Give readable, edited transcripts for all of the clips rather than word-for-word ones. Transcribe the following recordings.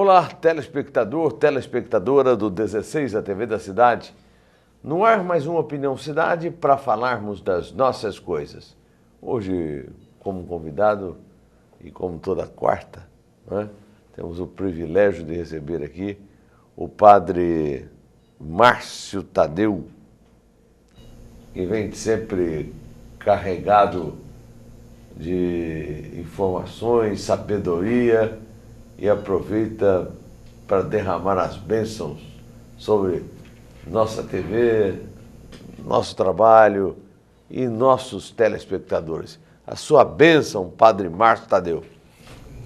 Olá, telespectador, telespectadora do 16 da TV da Cidade. No ar, mais uma Opinião Cidade para falarmos das nossas coisas. Hoje, como convidado e como toda quarta, né, temos o privilégio de receber aqui o padre Márcio Tadeu, que vem sempre carregado de informações, sabedoria e aproveita para derramar as bênçãos sobre nossa TV, nosso trabalho e nossos telespectadores. A sua bênção, Padre Márcio Tadeu.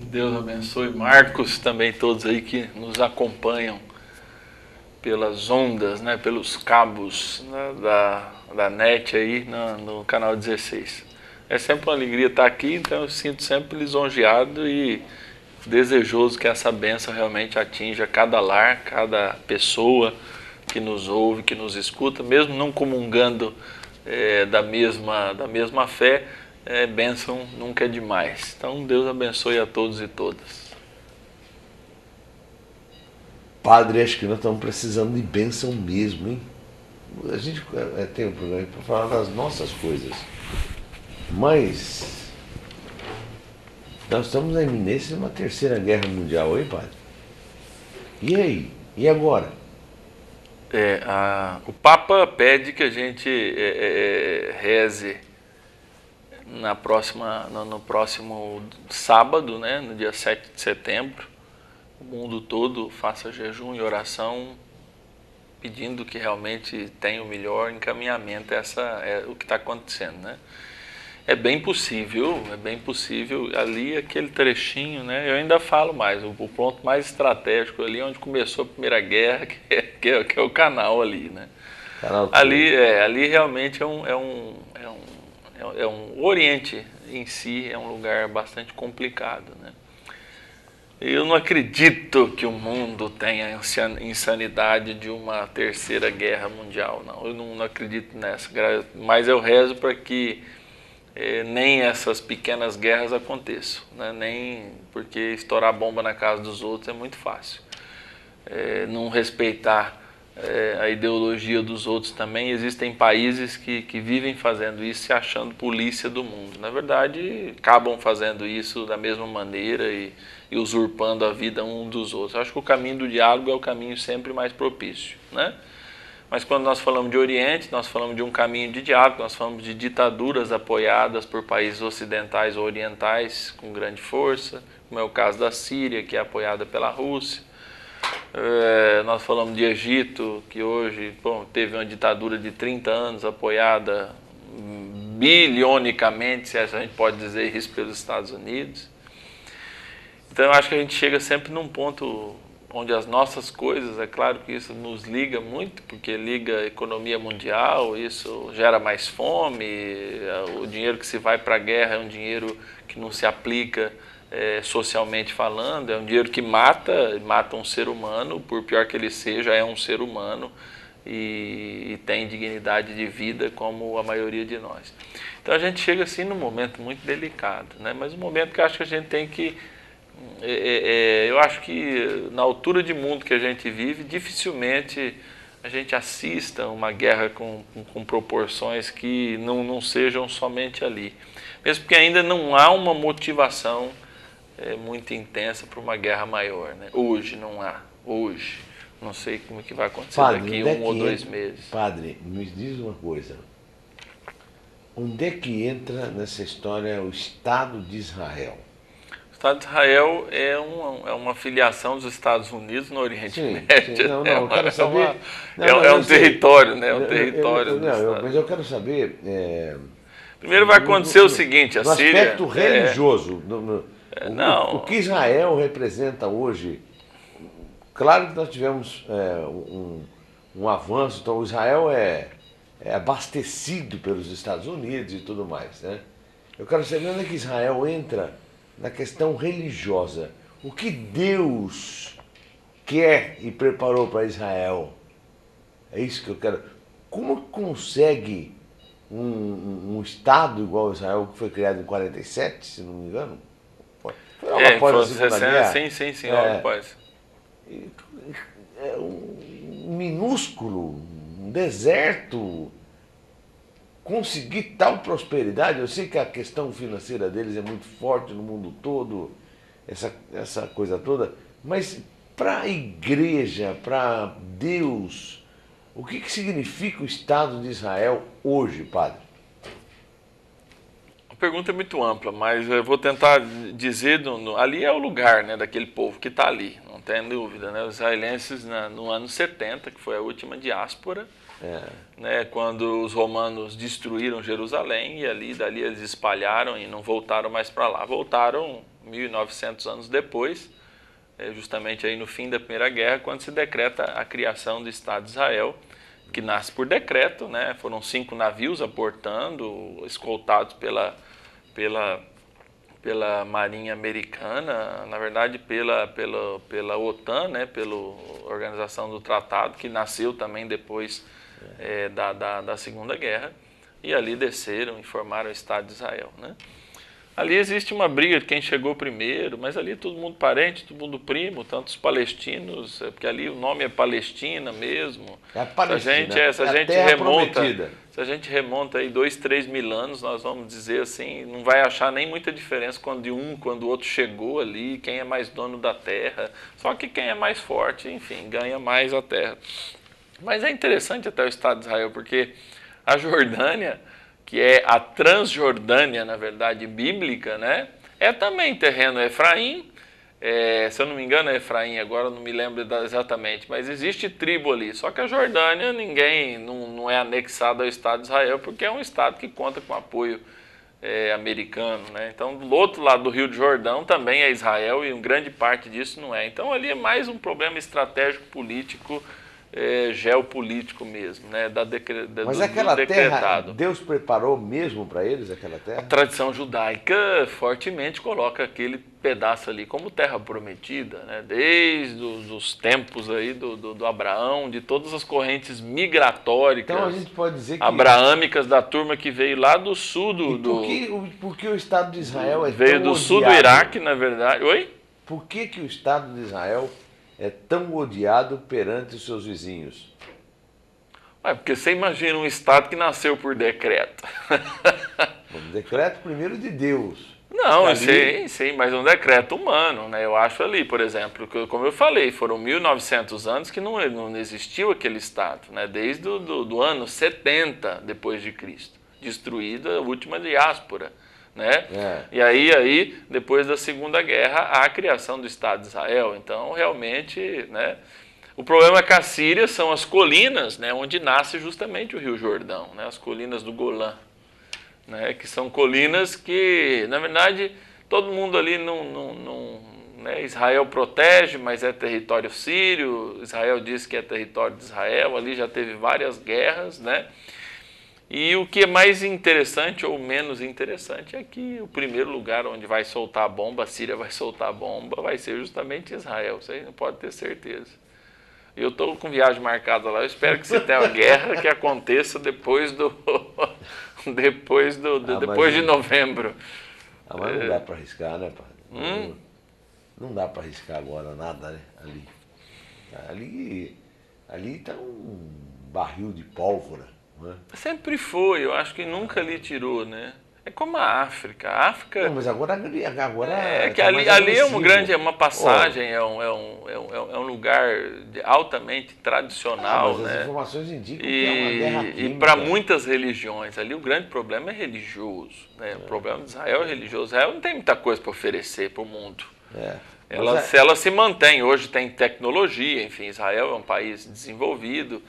Deus abençoe, Marcos, também todos aí que nos acompanham pelas ondas, né, pelos cabos, né, da NET aí no canal 16. É sempre uma alegria estar aqui, então eu sinto sempre lisonjeado e desejoso que essa bênção realmente atinja cada lar, cada pessoa que nos ouve, que nos escuta, mesmo não comungando da mesma fé, bênção nunca é demais. Então Deus abençoe a todos e todas. Padre, acho que nós estamos precisando de bênção mesmo, hein? A gente tem um programa para falar das nossas coisas, mas nós estamos na iminência de uma terceira guerra mundial, hein, padre? E aí? E agora? O Papa pede que a gente reze no próximo sábado, né, no dia 7 de setembro, o mundo todo faça jejum e oração, pedindo que realmente tenha o melhor encaminhamento. É o que está acontecendo, né? É bem possível, ali aquele trechinho, né? Eu ainda falo mais, o ponto mais estratégico ali, onde começou a Primeira Guerra, que é o canal ali, né? Ali realmente o Oriente em si é um lugar bastante complicado, né? Eu não acredito que o mundo tenha insanidade de uma terceira guerra mundial, não. Eu não acredito nessa, mas eu rezo para que nem essas pequenas guerras aconteçam, né? Nem porque estourar bomba na casa dos outros é muito fácil. Não respeitar a ideologia dos outros também. Existem países que vivem fazendo isso se achando polícia do mundo. Na verdade, acabam fazendo isso da mesma maneira e usurpando a vida um dos outros. Acho que o caminho do diálogo é o caminho sempre mais propício, né? Mas quando nós falamos de Oriente, nós falamos de um caminho de diálogo, nós falamos de ditaduras apoiadas por países ocidentais ou orientais com grande força, como é o caso da Síria, que é apoiada pela Rússia. Nós falamos de Egito, que hoje teve uma ditadura de 30 anos apoiada bilionicamente, se a gente pode dizer isso, pelos Estados Unidos. Então eu acho que a gente chega sempre num ponto onde as nossas coisas, é claro que isso nos liga muito, porque liga a economia mundial, isso gera mais fome, o dinheiro que se vai para a guerra é um dinheiro que não se aplica socialmente falando, é um dinheiro que mata um ser humano, por pior que ele seja, é um ser humano e tem dignidade de vida como a maioria de nós. Então a gente chega assim num momento muito delicado, né? Mas um momento que eu acho que a gente tem que eu acho que na altura de mundo que a gente vive, dificilmente a gente assista uma guerra com proporções que não sejam somente ali. Mesmo porque ainda não há uma motivação muito intensa para uma guerra maior, né? Hoje não há. Hoje. Não sei como é que vai acontecer daqui 1 ou 2 meses. Padre, me diz uma coisa. Onde é que entra nessa história o Estado de Israel? O Estado de Israel é uma filiação dos Estados Unidos no Oriente Médio. Sim. Não, eu quero saber... É um território, né? É um território. Mas eu quero saber... Primeiro vai acontecer o seguinte, a Síria... No aspecto religioso, o que Israel representa hoje... Claro que nós tivemos um avanço, então Israel é abastecido pelos Estados Unidos e tudo mais, né? Eu quero saber onde é que Israel entra na questão religiosa. O que Deus quer e preparou para Israel? É isso que eu quero. Como consegue um Estado igual a Israel, que foi criado em 47, se não me engano? Foi logo após a Segunda Guerra. Sim, logo após. é um minúsculo, um deserto, conseguir tal prosperidade. Eu sei que a questão financeira deles é muito forte no mundo todo, essa coisa toda, mas para a igreja, para Deus, o que significa o Estado de Israel hoje, padre? A pergunta é muito ampla, mas eu vou tentar dizer, ali é o lugar, né, daquele povo que está ali, não tem dúvida, né? Os israelenses no ano 70, que foi a última diáspora, né, quando os romanos destruíram Jerusalém, e dali eles espalharam e não voltaram mais para lá. Voltaram 1900 anos depois, justamente aí no fim da Primeira Guerra, quando se decreta a criação do Estado de Israel, que nasce por decreto, né? Foram 5 navios aportando, escoltados pela Marinha Americana, na verdade pela OTAN, né? Pela Organização do Tratado, que nasceu também depois da Segunda Guerra, e ali desceram e formaram o Estado de Israel, né? Ali existe uma briga de quem chegou primeiro, mas ali todo mundo parente, todo mundo primo, tanto os palestinos, porque ali o nome é Palestina mesmo. É a Palestina, se a gente remonta aí 2, 3 mil anos, nós vamos dizer assim, não vai achar nem muita diferença quando o outro chegou ali, quem é mais dono da terra. Só que quem é mais forte, enfim, ganha mais a terra. Mas é interessante até o Estado de Israel, porque a Jordânia, que é a Transjordânia, na verdade, bíblica, né? É também terreno Efraim, se eu não me engano é Efraim, agora eu não me lembro exatamente, mas existe tribo ali. Só que a Jordânia, ninguém não é anexado ao Estado de Israel, porque é um Estado que conta com apoio americano, né? Então, do outro lado do Rio de Jordão também é Israel, e uma grande parte disso não é. Então, ali é mais um problema estratégico político, geopolítico mesmo, né? Mas aquela terra, Deus preparou mesmo para eles aquela terra? A tradição judaica fortemente coloca aquele pedaço ali como terra prometida, né? Desde os tempos aí do Abraão, de todas as correntes migratórias, então a gente pode dizer que abraâmicas da turma que veio lá do sul por que o Estado de Israel veio do sul do Iraque, na verdade. Oi? Por que o Estado de Israel é tão odiado perante os seus vizinhos? Porque você imagina um Estado que nasceu por decreto. Um decreto primeiro de Deus. Não, sim, mas um decreto humano, né? Eu acho ali, por exemplo, como eu falei, foram 1900 anos que não existiu aquele Estado, né? Desde do ano 70 depois de Cristo, destruída a última diáspora, né? E aí, depois da Segunda Guerra, há a criação do Estado de Israel. Então, realmente, né? O problema é que a Síria são as colinas, né? Onde nasce justamente o Rio Jordão, né? As colinas do Golã, né? Que são colinas que, na verdade, todo mundo ali né? Israel protege, mas é território sírio. Israel diz que é território de Israel. Ali já teve várias guerras, né? E o que é mais interessante ou menos interessante é que o primeiro lugar onde vai soltar a bomba, a Síria vai soltar a bomba, vai ser justamente Israel. Você não pode ter certeza. Eu estou com viagem marcada lá, eu espero que se tenha uma guerra que aconteça depois de novembro. Mas não dá para arriscar, né, padre? Não dá para arriscar agora nada, né? Ali está um barril de pólvora. Sempre foi, eu acho que nunca ali tirou, né? É como a África. A África. Não, mas agora que tá ali é uma passagem, é um lugar altamente tradicional, mas né? As informações indicam que é uma guerra química. E para muitas religiões, ali o grande problema é religioso, né? O problema de Israel é religioso. Israel não tem muita coisa para oferecer para o mundo. Ela se mantém, hoje tem tecnologia, enfim, Israel é um país desenvolvido,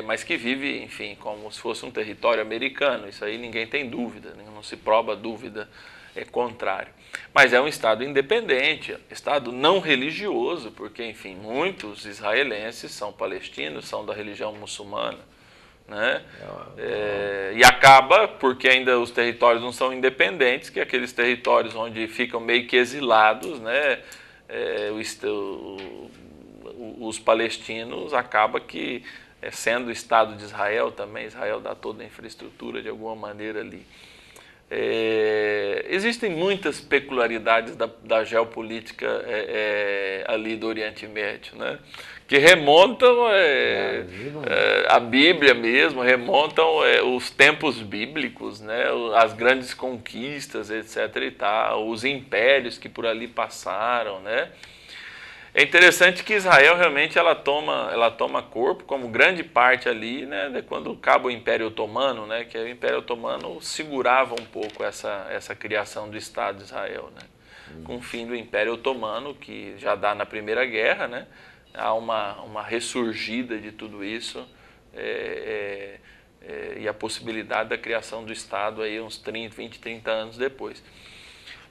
mas que vive, enfim, como se fosse um território americano. Isso aí ninguém tem dúvida, não se proba dúvida contrário. Mas é um Estado independente, Estado não religioso, porque, enfim, muitos israelenses são palestinos, são da religião muçulmana, né? E acaba, porque ainda os territórios não são independentes, que aqueles territórios onde ficam meio que exilados, né? Os palestinos acaba que sendo o Estado de Israel também, Israel dá toda a infraestrutura de alguma maneira ali. Existem muitas peculiaridades da geopolítica ali do Oriente Médio, né? Que remontam a Bíblia mesmo, remontam os tempos bíblicos, né? As grandes conquistas, etc. e tal, os impérios que por ali passaram, né? É interessante que Israel realmente ela toma corpo como grande parte ali, né, quando acaba o Império Otomano, né, que o Império Otomano segurava um pouco essa criação do Estado de Israel, né, com o fim do Império Otomano, que já dá na Primeira Guerra, né, há uma ressurgida de tudo isso e a possibilidade da criação do Estado aí uns 20, 30 anos depois.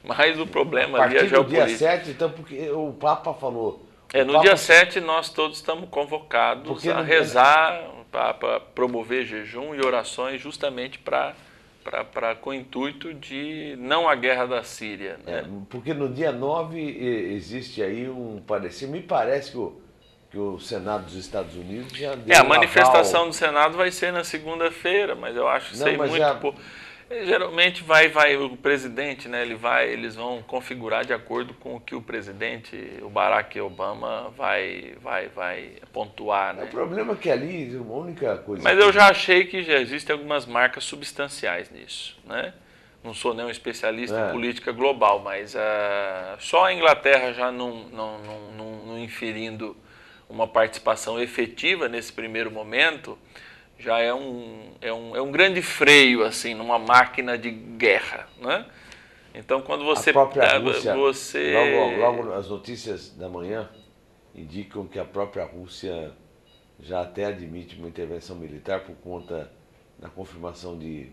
Mas o problema ali é a geopolítica. No dia 7, então, porque o Papa falou... No dia 7 nós todos estamos convocados a rezar, para promover jejum e orações justamente com o intuito de não a guerra da Síria. Né? Porque no dia 9 existe aí um parecer, me parece que o Senado dos Estados Unidos já deu a manifestação do Senado vai ser na segunda-feira, mas eu acho isso aí muito... Geralmente o presidente, né, eles vão configurar de acordo com o que o presidente, o Barack Obama, vai pontuar. Né? O problema é que ali, a única coisa... Mas eu já achei que já existem algumas marcas substanciais nisso. Né? Não sou nem um especialista em política global, mas só a Inglaterra já não inferindo uma participação efetiva nesse primeiro momento... já é um grande freio, assim, numa máquina de guerra, né? Então, quando você... A própria Rússia, logo as notícias da manhã indicam que a própria Rússia já até admite uma intervenção militar por conta da confirmação de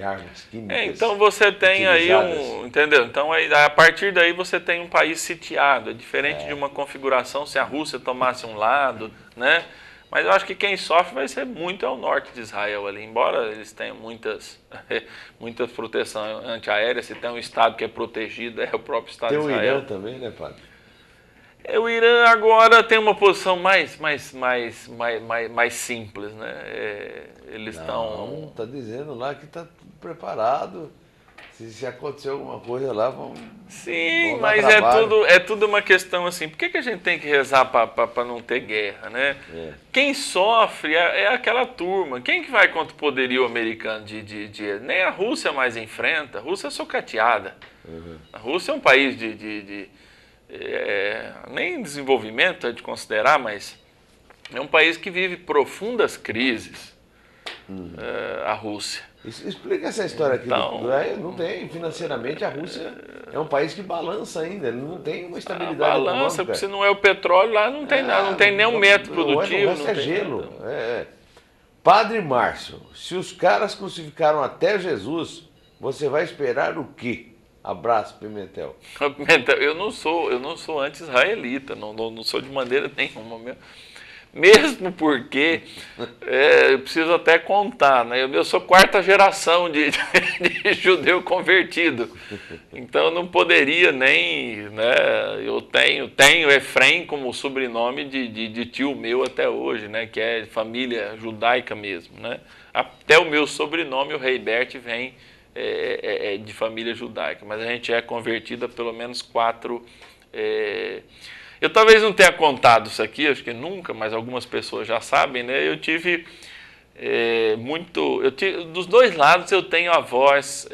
armas químicas. Então você tem aí entendeu? Então a partir daí você tem um país sitiado, é diferente de uma configuração se a Rússia tomasse um lado, né? Mas eu acho que quem sofre vai ser muito ao norte de Israel ali, embora eles tenham muitas proteções antiaéreas, se tem um estado que é protegido, é o próprio estado de Israel. Tem o Irã também, né, padre? O Irã agora tem uma posição mais simples, né? Eles estão... Está dizendo lá que está preparado. Se acontecer alguma coisa lá, Sim, mas é tudo uma questão assim, por que a gente tem que rezar para não ter guerra, né? Quem sofre é aquela turma. Quem que vai contra o poderio americano nem a Rússia mais enfrenta. A Rússia é socateada. A Rússia é um país nem desenvolvimento é de considerar, mas é um país que vive profundas crises, a Rússia. Explica essa história aqui. Então, não tem, financeiramente a Rússia é um país que balança ainda, ele não tem uma estabilidade balança, porque se não é o petróleo, lá não tem nada, não tem nenhum método produtivo. O resto é gelo. Padre Márcio, se os caras crucificaram até Jesus, você vai esperar o quê? Abraço, Pimentel. Pimentel, eu não sou anti-israelita, não sou de maneira nenhuma. Mesmo porque, eu preciso até contar, né? Eu sou quarta geração de judeu convertido, então eu não poderia nem, né? Eu tenho Efrem como sobrenome de tio meu até hoje, né? Que é família judaica mesmo, né? Até o meu sobrenome, o Reibert, vem de família judaica, mas a gente é convertido a pelo menos 4... Eu talvez não tenha contado isso aqui, acho que nunca, mas algumas pessoas já sabem, né? Eu tive dos dois lados eu tenho avós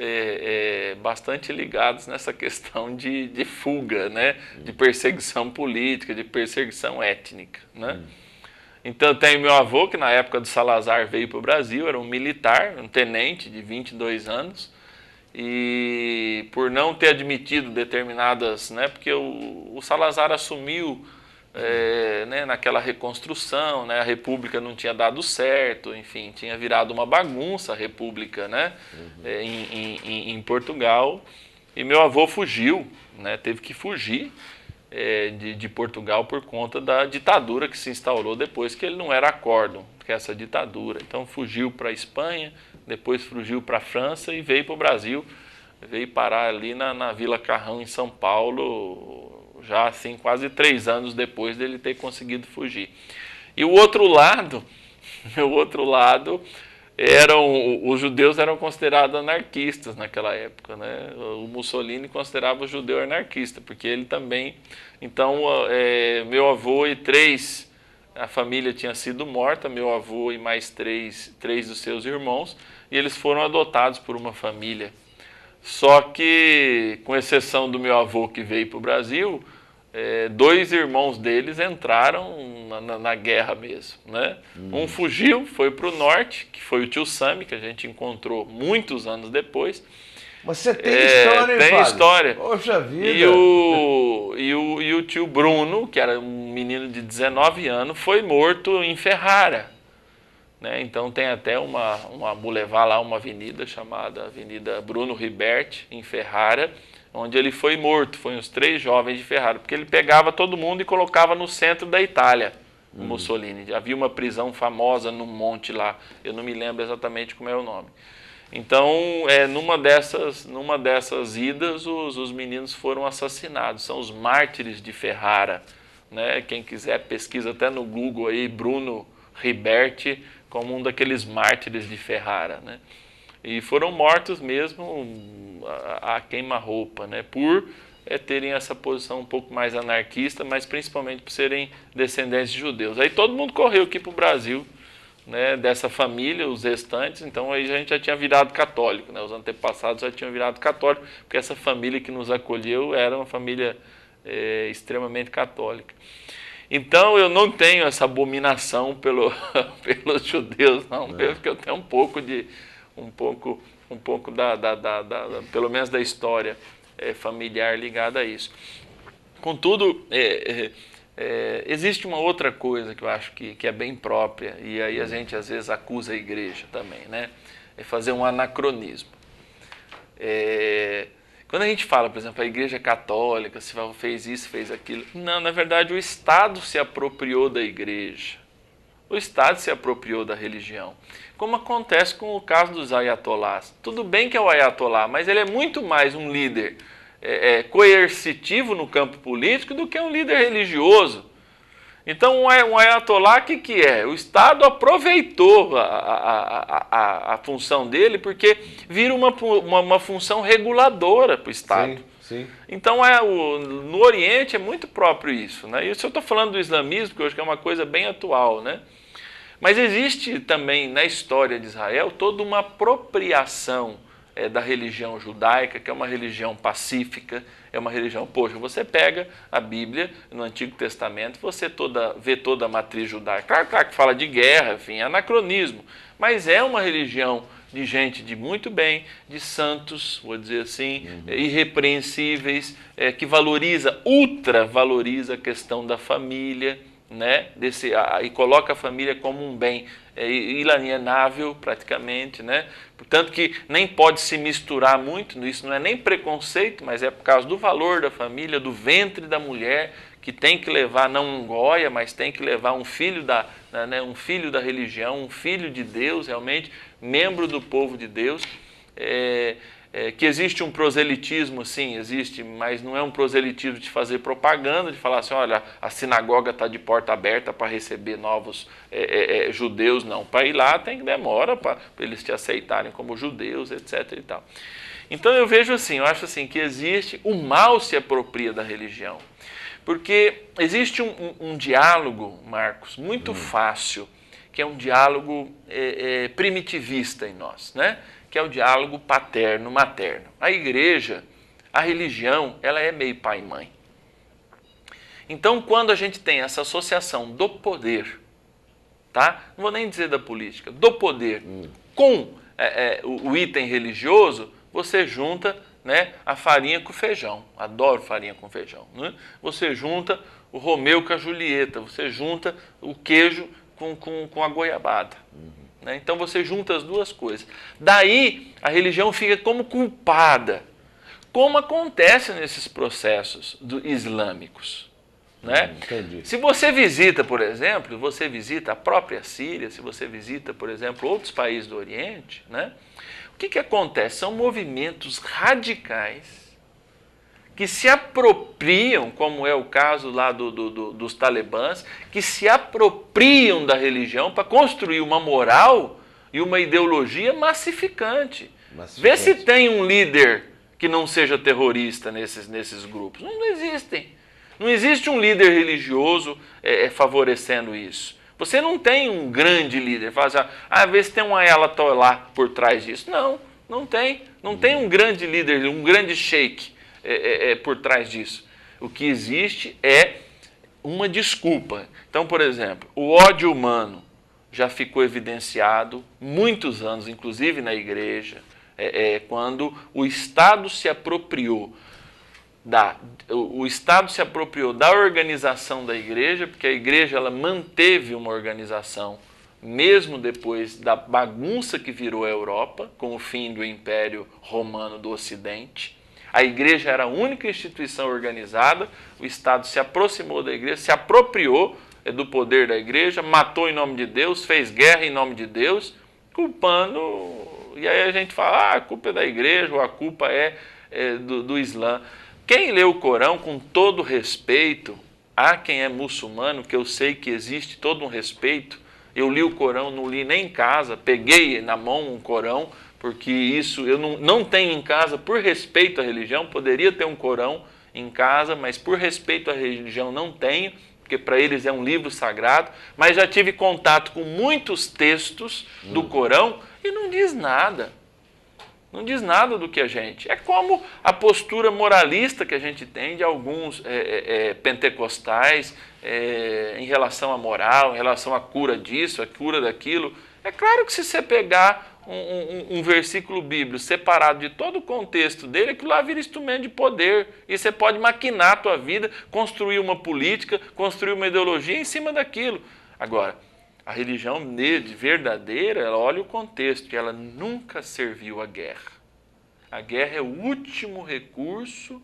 bastante ligados nessa questão de fuga, né? De perseguição política, de perseguição étnica, né? Então eu tenho meu avô, que na época do Salazar veio para o Brasil, era um militar, um tenente de 22 anos, e por não ter admitido determinadas, né, porque o Salazar assumiu né, naquela reconstrução, né, a República não tinha dado certo, enfim, tinha virado uma bagunça a República, né, em Portugal, e meu avô fugiu, né, teve que fugir de Portugal por conta da ditadura que se instaurou depois que ele não era acórdão, que é essa ditadura. Então fugiu para a Espanha, depois fugiu para a França e veio para o Brasil, veio parar ali na Vila Carrão, em São Paulo, já assim quase 3 anos depois dele ter conseguido fugir. E o outro lado, os judeus eram considerados anarquistas naquela época, né? O Mussolini considerava o judeu anarquista, porque ele também... Então, meu avô e a família tinha sido morta, meu avô e mais três dos seus irmãos, e eles foram adotados por uma família. Só que, com exceção do meu avô que veio para o Brasil, 2 irmãos deles entraram na guerra mesmo, né? Um fugiu, foi para o norte, que foi o tio Sami, que a gente encontrou muitos anos depois. Mas você tem história, hein, Tem Fábio? história. Poxa vida! E o tio Bruno, que era um menino de 19 anos, foi morto em Ferrara. Né? Então tem até uma boulevard lá, uma avenida chamada Avenida Bruno Ribert, em Ferrara, onde ele foi morto. Foi os 3 jovens de Ferrara, porque ele pegava todo mundo e colocava no centro da Itália, o Mussolini. Havia uma prisão famosa num monte lá, eu não me lembro exatamente como é o nome. Então, numa dessas idas, os meninos foram assassinados. São os mártires de Ferrara. Né? Quem quiser pesquisa até no Google aí, Bruno Ribert, como um daqueles mártires de Ferrara. Né? E foram mortos mesmo a queima-roupa, né? Por terem essa posição um pouco mais anarquista, mas principalmente por serem descendentes de judeus. Aí todo mundo correu aqui para o Brasil, né, dessa família, os restantes, então aí a gente já tinha virado católico, né, os antepassados já tinham virado católico, porque essa família que nos acolheu era uma família extremamente católica. Então eu não tenho essa abominação pelos judeus, não, porque eu tenho um pouco pelo menos da história familiar ligada a isso. Contudo, existe uma outra coisa que eu acho que é bem própria, e aí a gente às vezes acusa a igreja também, né? É fazer um anacronismo. Quando a gente fala, por exemplo, a igreja católica, se fez isso, fez aquilo. Não, na verdade o Estado se apropriou da igreja. O Estado se apropriou da religião. Como acontece com o caso dos ayatolás. Tudo bem que é o ayatolá, mas ele é muito mais um líder coercitivo no campo político do que um líder religioso. Então, um ayatolá, o que é? O Estado aproveitou a função dele porque vira uma função reguladora para o Estado. Sim, sim. Então, no Oriente é muito próprio isso. Né? Isso eu estou falando do islamismo, que eu acho que é uma coisa bem atual. Né? Mas existe também na história de Israel toda uma apropriação da religião judaica, que é uma religião pacífica, é uma religião... Poxa, você pega a Bíblia no Antigo Testamento, você vê toda a matriz judaica. Claro que fala de guerra, enfim, é anacronismo, mas é uma religião de gente de muito bem, de santos, vou dizer assim, irrepreensíveis, que ultra valoriza a questão da família, né? E coloca a família como um bem inalienável praticamente, né? Portanto que nem pode se misturar muito, isso não é nem preconceito, mas é por causa do valor da família, do ventre da mulher, que tem que levar não um goia, mas tem que levar um filho um filho da religião, um filho de Deus, realmente, membro do povo de Deus. Que existe um proselitismo, sim, existe, mas não é um proselitismo de fazer propaganda, de falar assim, olha, a sinagoga está de porta aberta para receber novos judeus, não. Para ir lá demora para eles te aceitarem como judeus, etc. e tal. Então eu vejo assim, eu acho assim que existe, o mal se apropria da religião, porque existe um diálogo, Marcos, muito fácil, que é um diálogo primitivista em nós, né? Que é o diálogo paterno-materno. A igreja, a religião, ela é meio pai e mãe. Então, quando a gente tem essa associação do poder, tá? Não vou nem dizer da política, do poder, com o item religioso, você junta, né, a farinha com o feijão. Adoro farinha com feijão. Né? Você junta o Romeu com a Julieta, você junta o queijo com a goiabada. Então você junta as duas coisas. Daí a religião fica como culpada, como acontece nesses processos islâmicos. Né? Se você visita, por exemplo, a própria Síria, se você visita, por exemplo, outros países do Oriente, né? O que acontece? São movimentos radicais que se apropriam, como é o caso lá dos talibãs, que se apropriam da religião para construir uma moral e uma ideologia massificante. Vê se tem um líder que não seja terrorista nesses grupos. Não existem. Não existe um líder religioso favorecendo isso. Você não tem um grande líder. Fala assim, vê se tem um ayatollah por trás disso. Não, não tem. Não tem um grande líder, um grande sheik por trás disso. O que existe é uma desculpa. Então, por exemplo, o ódio humano já ficou evidenciado muitos anos, inclusive na igreja, quando o Estado se apropriou da organização da igreja, porque a igreja ela manteve uma organização mesmo depois da bagunça que virou a Europa, com o fim do Império Romano do Ocidente. A igreja era a única instituição organizada, o Estado se aproximou da igreja, se apropriou do poder da igreja, matou em nome de Deus, fez guerra em nome de Deus, culpando, e aí a gente fala, a culpa é da igreja, ou a culpa é do Islã. Quem lê o Corão, com todo respeito a quem é muçulmano, que eu sei que existe todo um respeito, eu li o Corão, não li nem em casa, peguei na mão um Corão, porque isso eu não tenho em casa por respeito à religião, poderia ter um Corão em casa, mas por respeito à religião não tenho, porque para eles é um livro sagrado, mas já tive contato com muitos textos do Corão e não diz nada. Não diz nada do que a gente... É como a postura moralista que a gente tem de alguns pentecostais em relação à moral, em relação à cura disso, à cura daquilo. É claro que se você pegar um versículo bíblico separado de todo o contexto dele, aquilo lá vira instrumento de poder. E você pode maquinar a tua vida, construir uma política, construir uma ideologia em cima daquilo. Agora, a religião verdadeira, ela olha o contexto, que ela nunca serviu à guerra. A guerra é o último recurso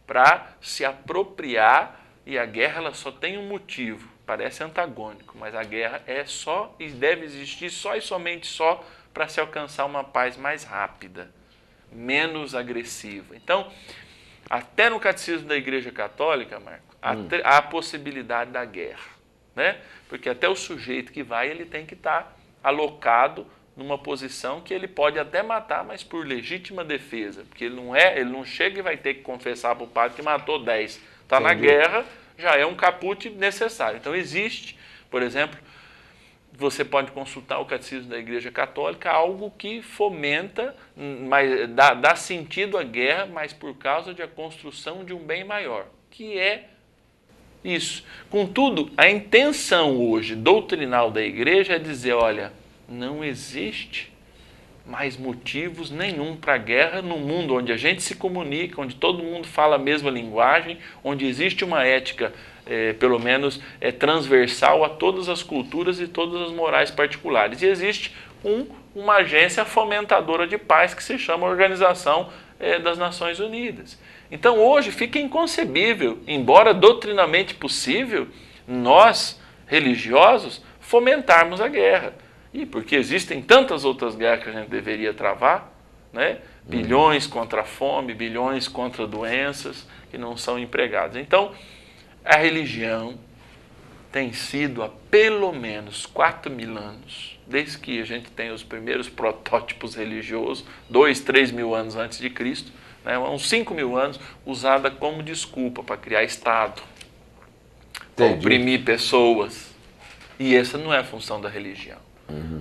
para se apropriar, e a guerra ela só tem um motivo, parece antagônico, mas a guerra é só e deve existir só e somente só para se alcançar uma paz mais rápida, menos agressiva. Então, até no catecismo da Igreja Católica, Marco, há a possibilidade da guerra, né? Porque até o sujeito que vai, ele tem que estar alocado numa posição que ele pode até matar, mas por legítima defesa, porque ele não chega e vai ter que confessar para o padre que matou 10. Está na guerra, já é um caput necessário. Então existe, por exemplo, você pode consultar o Catecismo da Igreja Católica, algo que fomenta, dá sentido à guerra, mas por causa da construção de um bem maior, que é isso. Contudo, a intenção hoje doutrinal da igreja é dizer, olha, não existe mais motivos nenhum para a guerra no mundo onde a gente se comunica, onde todo mundo fala a mesma linguagem, onde existe uma ética, pelo menos, transversal a todas as culturas e todas as morais particulares. E existe uma agência fomentadora de paz que se chama Organização das Nações Unidas. Então hoje fica inconcebível, embora doutrinamente possível, nós, religiosos, fomentarmos a guerra. E porque existem tantas outras guerras que a gente deveria travar, né? Bilhões contra a fome, bilhões contra doenças que não são empregadas. Então, a religião tem sido há pelo menos 4.000 anos, desde que a gente tem os primeiros protótipos religiosos, 2, 3 mil anos antes de Cristo, né? Uns 5.000 anos, usada como desculpa para criar Estado, para oprimir pessoas. E essa não é a função da religião.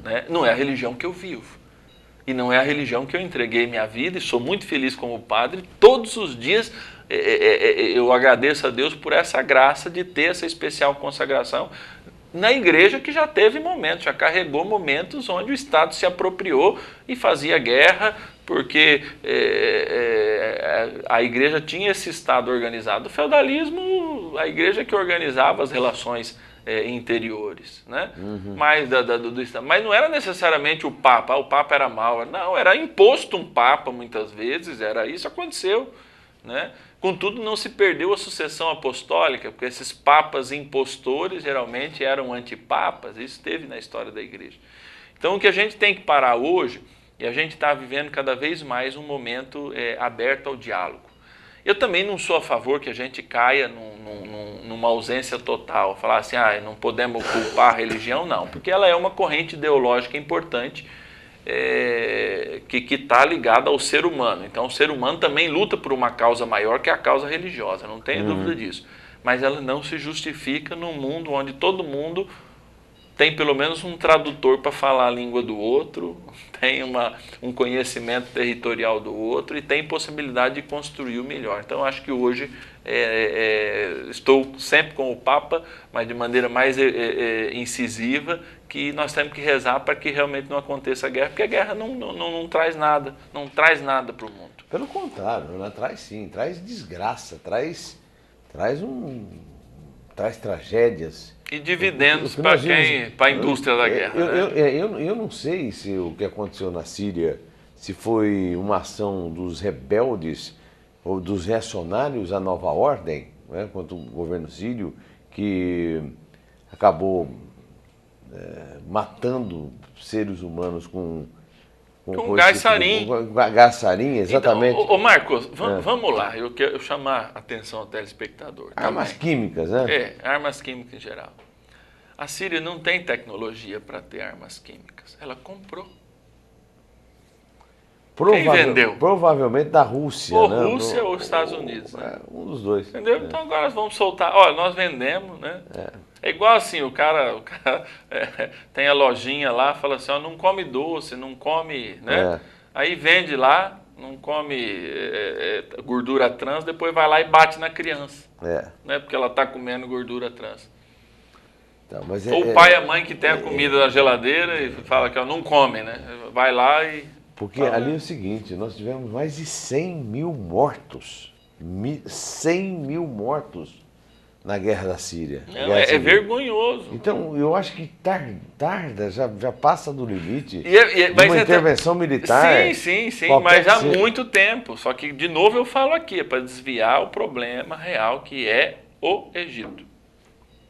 Né? Não é a religião que eu vivo. E não é a religião que eu entreguei minha vida e sou muito feliz como padre. Todos os dias eu agradeço a Deus por essa graça de ter essa especial consagração na igreja que já teve momentos, já carregou momentos onde o Estado se apropriou e fazia guerra, porque a igreja tinha esse Estado organizado. O feudalismo, a igreja que organizava as relações interiores, né? Mas, mas não era necessariamente o Papa, o Papa era mau, não, era imposto um Papa muitas vezes, isso aconteceu, né? Contudo, não se perdeu a sucessão apostólica, porque esses papas impostores geralmente eram antipapas, isso teve na história da igreja. Então o que a gente tem que parar hoje, e a gente está vivendo cada vez mais um momento aberto ao diálogo. Eu também não sou a favor que a gente caia numa ausência total, falar assim, não podemos culpar a religião, não, porque ela é uma corrente ideológica importante que está ligada ao ser humano. Então o ser humano também luta por uma causa maior que a causa religiosa, não tenho dúvida disso. Mas ela não se justifica num mundo onde todo mundo tem pelo menos um tradutor para falar a língua do outro, tem um conhecimento territorial do outro e tem possibilidade de construir o melhor. Então, acho que hoje estou sempre com o Papa, mas de maneira mais incisiva, que nós temos que rezar para que realmente não aconteça a guerra, porque a guerra não traz nada, não traz nada para o mundo. Pelo contrário, ela traz sim, traz desgraça, traz tragédias. E dividendos para a indústria da guerra. Eu não sei se o que aconteceu na Síria, se foi uma ação dos rebeldes ou dos reacionários à nova ordem, né, contra o governo sírio, que acabou matando seres humanos com gás sarin. Com gás sarin, exatamente. Então, Marcos, vamos lá, eu quero chamar a atenção ao telespectador. Armas químicas, né? Armas químicas em geral. A Síria não tem tecnologia para ter armas químicas, ela comprou. Quem vendeu? Provavelmente da Rússia. Ou né? Rússia ou Estados Unidos. Né? Um dos dois. Entendeu? Então agora nós vamos soltar. Olha, nós vendemos, né? É igual assim, o cara tem a lojinha lá, fala assim, não come doce, não come, né? Aí vende lá, não come gordura trans, depois vai lá e bate na criança. Né? Porque ela está comendo gordura trans. Então, mas ou o pai e a mãe que tem a comida na geladeira e fala que não come, né? Vai lá e... Porque ali é o seguinte, nós tivemos mais de 100 mil mortos. 100 mil mortos na guerra da Síria. É vergonhoso. Então, eu acho que tarda, já passa do limite de uma intervenção militar. Sim, mas há muito tempo. Só que, de novo, eu falo aqui, é para desviar o problema real que é o Egito.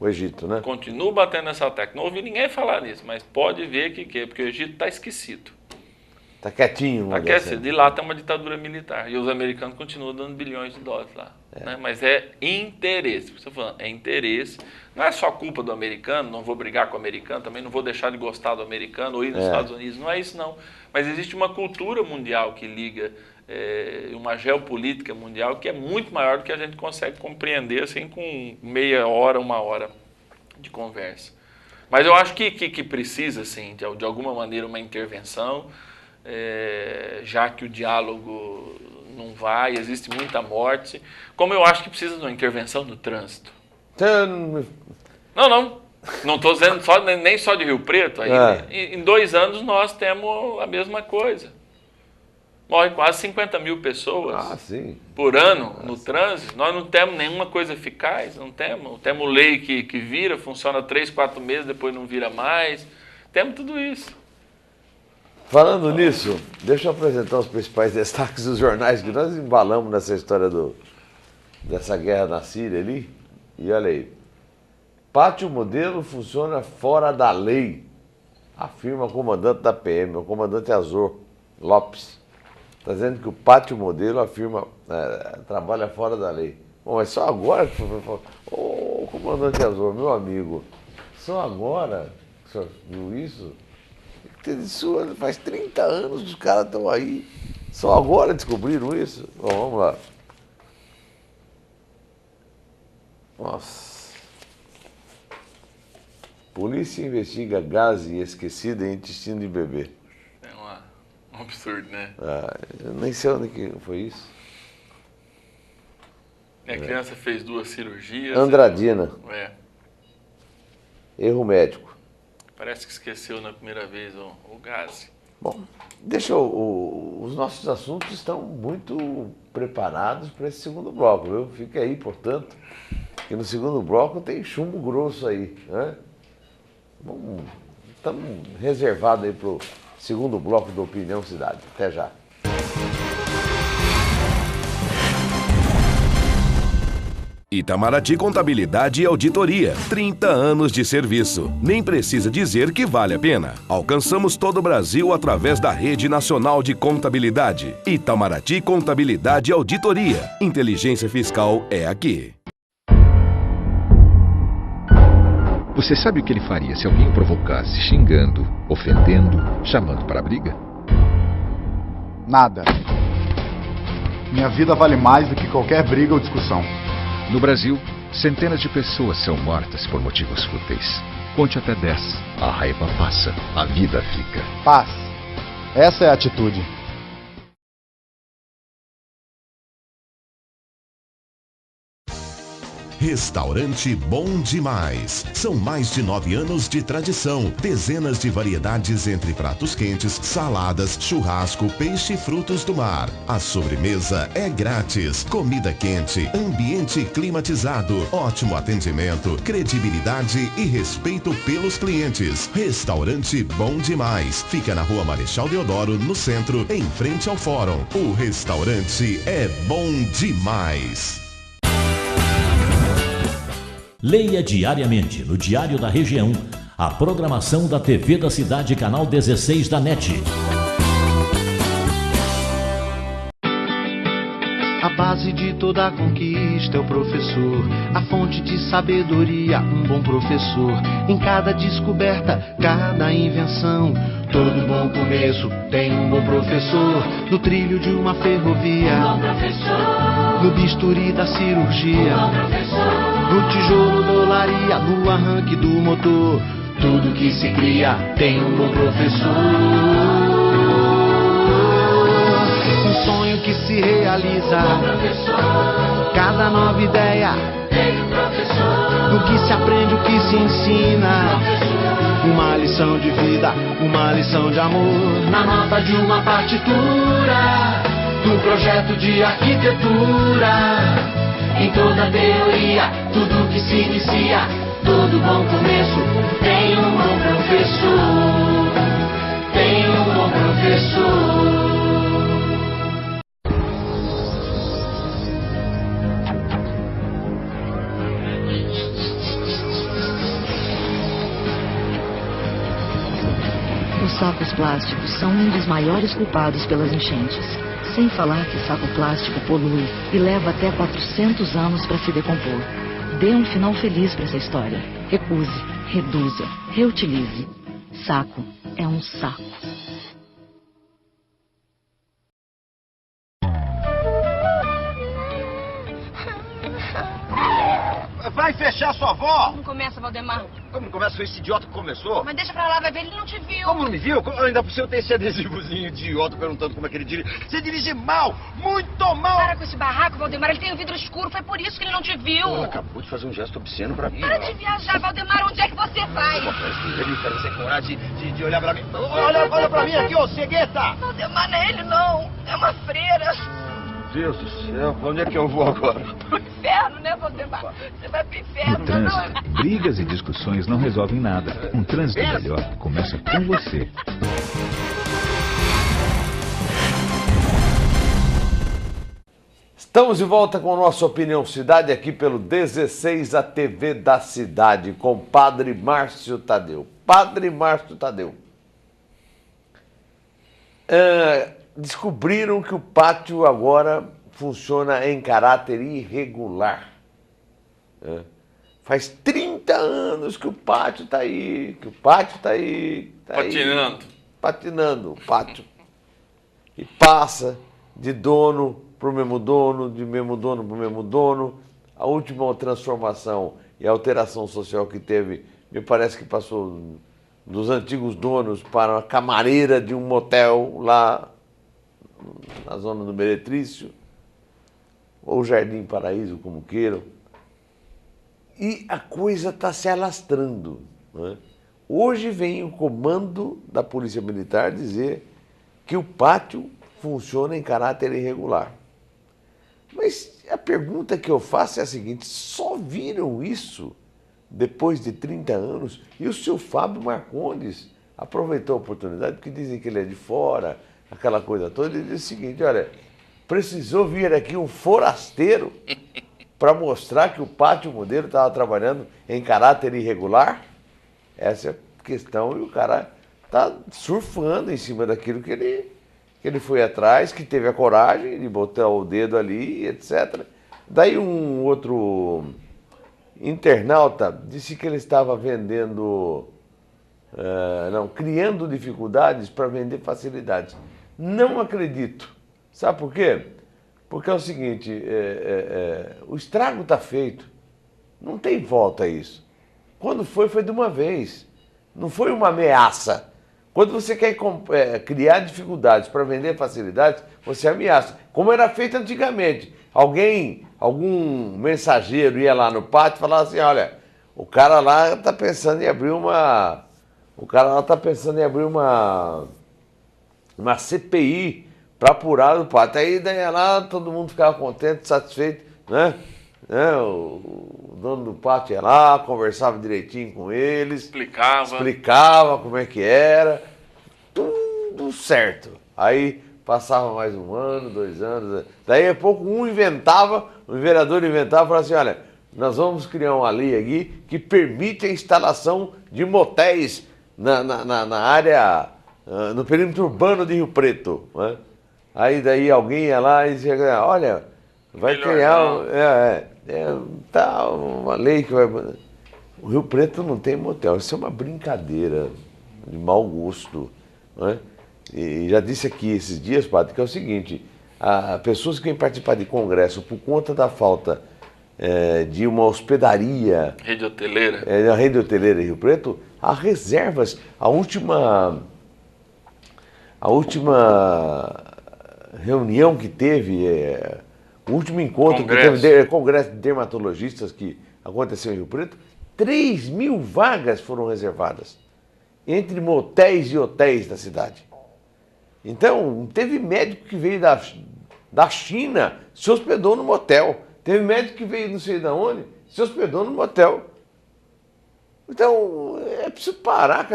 O Egito, né? Continuo batendo nessa tecla. Não ouvi ninguém falar nisso, mas pode ver porque o Egito está esquecido. Está quietinho. Está quietinho. De lá tem uma ditadura militar. E os americanos continuam dando bilhões de dólares lá. Né? Mas é interesse. Você falando, é interesse. Não é só culpa do americano, não vou brigar com o americano, também não vou deixar de gostar do americano ou ir nos Estados Unidos. Não é isso, não. Mas existe uma cultura mundial que liga, uma geopolítica mundial que é muito maior do que a gente consegue compreender assim, com meia hora, uma hora de conversa. Mas eu acho que precisa, assim, de alguma maneira, uma intervenção. Já que o diálogo não vai, existe muita morte, como eu acho que precisa de uma intervenção no trânsito. Não estou dizendo nem só de Rio Preto. Em 2 anos nós temos a mesma coisa. Morrem quase 50 mil pessoas por ano no trânsito. Nós não temos nenhuma coisa eficaz, não temos. Temos lei que vira, funciona 3, 4 meses, depois não vira mais. Temos tudo isso. Falando nisso, deixa eu apresentar os principais destaques dos jornais que nós embalamos nessa história dessa guerra na Síria ali. E olha aí. Pátio Modelo funciona fora da lei, afirma o comandante da PM, o comandante Azor Lopes. Está dizendo que o Pátio Modelo trabalha fora da lei. Bom, mas só agora que foi... Ô, comandante Azor, meu amigo, só agora que o senhor viu isso? Isso faz 30 anos que os caras estão aí. Só agora descobriram isso? Bom, vamos lá. Nossa. Polícia investiga gás esquecido em intestino de bebê. Um absurdo, né? Eu nem sei onde que foi isso. A criança fez 2 cirurgias. Andradina. Erro médico. Parece que esqueceu na primeira vez o gás. Bom, os nossos assuntos estão muito preparados para esse segundo bloco, viu? Fica aí, portanto, que no segundo bloco tem chumbo grosso aí, né? Bom, estamos reservados aí para o segundo bloco do Opinião Cidade. Até já. Itamaraty Contabilidade e Auditoria. 30 anos de serviço. Nem precisa dizer que vale a pena. Alcançamos todo o Brasil através da Rede Nacional de Contabilidade. Itamaraty Contabilidade e Auditoria. Inteligência fiscal é aqui. Você sabe o que ele faria se alguém o provocasse, xingando, ofendendo, chamando para a briga? Nada. Minha vida vale mais do que qualquer briga ou discussão. No Brasil, centenas de pessoas são mortas por motivos fúteis. Conte até 10. A raiva passa, a vida fica. Paz. Essa é a atitude. Restaurante Bom Demais. São mais de 9 anos de tradição. Dezenas de variedades entre pratos quentes, saladas, churrasco, peixe e frutos do mar. A sobremesa é grátis. Comida quente, ambiente climatizado, ótimo atendimento, credibilidade e respeito pelos clientes. Restaurante Bom Demais. Fica na Rua Marechal Deodoro, no centro, em frente ao Fórum. O restaurante é bom demais. Leia diariamente no Diário da Região a programação da TV da Cidade, canal 16 da NET. A base de toda conquista é o professor, a fonte de sabedoria, um bom professor. Em cada descoberta, cada invenção, todo bom começo tem um bom professor. No trilho de uma ferrovia, um bom professor. No bisturi da cirurgia, um bom professor. No tijolo da olaria, no arranque do motor, tudo que se cria tem um bom professor. Um sonho que se realiza, cada nova ideia, no que se aprende, o que se ensina. Uma lição de vida, uma lição de amor, na nota de uma partitura, num projeto de arquitetura. Em toda teoria, tudo que se inicia, todo bom começo tem um bom professor, tem um bom professor. Os sacos plásticos são um dos maiores culpados pelas enchentes. Sem falar que saco plástico polui e leva até 400 anos para se decompor. Dê um final feliz para essa história. Recuse, reduza, reutilize. Saco é um saco. Vai fechar sua avó! Não começa, Valdemar. Como não começa? Foi esse idiota que começou? Mas deixa pra lá, vai ver, ele não te viu. Como não me viu? Ainda por cima tem esse adesivozinho idiota perguntando como é que ele dirige. Você dirige mal! Muito mal! Para com esse barraco, Valdemar. Ele tem o vidro escuro, foi por isso que ele não te viu. Ele acabou de fazer um gesto obsceno pra mim. Para de viajar, Valdemar. Onde é que você vai? Ele quer você coragem de olhar pra mim. Olha pra mim aqui, ô cegueta! Valdemar, não é ele não. É uma freira. Deus do céu, pra onde é que eu vou agora? Pro inferno, né, Valdemar? Você vai pro inferno. No trânsito, brigas e discussões não resolvem nada. Um trânsito melhor começa com você. Estamos de volta com a nossa Opinião Cidade aqui pelo 16, a TV da Cidade, com Padre Márcio Tadeu. Padre Márcio Tadeu. Descobriram que o pátio agora funciona em caráter irregular. Faz 30 anos que o pátio está aí, patinando o pátio. E passa de dono para o mesmo dono, de mesmo dono para o mesmo dono. A última transformação e alteração social que teve, me parece que passou dos antigos donos para a camareira de um motel lá na zona do Meretrício, ou Jardim Paraíso, como queiram. E a coisa está se alastrando, né? Hoje vem o comando da Polícia Militar dizer que o pátio funciona em caráter irregular. Mas a pergunta que eu faço é a seguinte: só viram isso depois de 30 anos? E o seu Fábio Marcondes aproveitou a oportunidade, porque dizem que ele é de fora, aquela coisa toda, e disse o seguinte: olha, precisou vir aqui um forasteiro para mostrar que o pátio modelo estava trabalhando em caráter irregular? Essa é a questão, e o cara está surfando em cima daquilo que ele foi atrás, que teve a coragem de botar o dedo ali, etc. Daí um outro internauta disse que ele estava vendendo, criando dificuldades para vender facilidades. Não acredito. Sabe por quê? Porque é o seguinte, o estrago está feito. Não tem volta a isso. Quando foi de uma vez. Não foi uma ameaça. Quando você quer criar dificuldades para vender facilidades, você ameaça. Como era feito antigamente. Algum mensageiro ia lá no pátio e falava assim, olha, o cara lá está pensando em abrir uma CPI para apurar o pátio. Aí daí lá todo mundo ficava contente, satisfeito, né? O dono do pátio ia lá, conversava direitinho com eles. Explicava como é que era. Tudo certo. Aí passava mais 1 ano, 2 anos. Daí a pouco um vereador inventava e falava assim, olha, nós vamos criar uma lei aqui que permite a instalação de motéis na área, no perímetro urbano de Rio Preto. Né? Aí daí alguém ia lá e dizia, olha, vai criar uma lei que vai... O Rio Preto não tem motel, isso é uma brincadeira de mau gosto. Né? E já disse aqui esses dias, padre, que é o seguinte, pessoas que vêm participar de congresso por conta da falta de uma hospedaria... Rede hoteleira. A rede hoteleira em Rio Preto, há reservas. A última reunião que teve, o último encontro que teve, congresso de dermatologistas que aconteceu em Rio Preto, 3.000 vagas foram reservadas entre motéis e hotéis da cidade. Então, teve médico que veio da China, se hospedou no motel. Teve médico que veio não sei de onde, se hospedou no motel. Então, é preciso parar com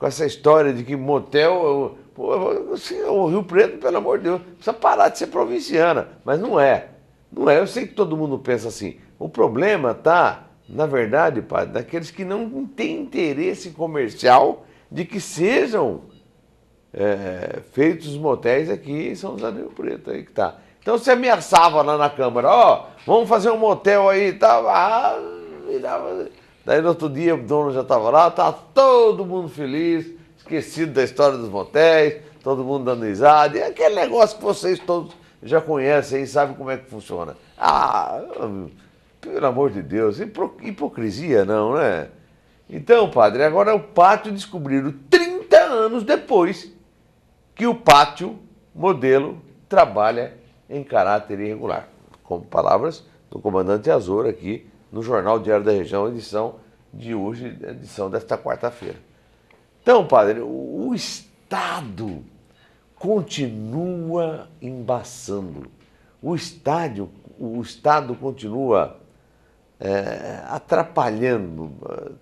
essa história de que motel... o Rio Preto, pelo amor de Deus, precisa parar de ser provinciana. Mas não é. Não é. Eu sei que todo mundo pensa assim. O problema está, na verdade, padre, daqueles que não têm interesse comercial de que sejam feitos os motéis aqui em São José do Rio Preto. Aí que tá. Então você ameaçava lá na Câmara, vamos fazer um motel aí e tal. Daí no outro dia o dono já estava lá, estava todo mundo feliz, esquecido da história dos motéis, todo mundo dando risada. E aquele negócio que vocês todos já conhecem e sabem como é que funciona. Pelo amor de Deus, hipocrisia não, né? Então, padre, agora o pátio descobriram 30 anos depois que o pátio modelo trabalha em caráter irregular. Com palavras do comandante Azor aqui no Jornal Diário da Região, edição de hoje, edição desta quarta-feira. Então, padre, o Estado continua embaçando. O Estado continua atrapalhando,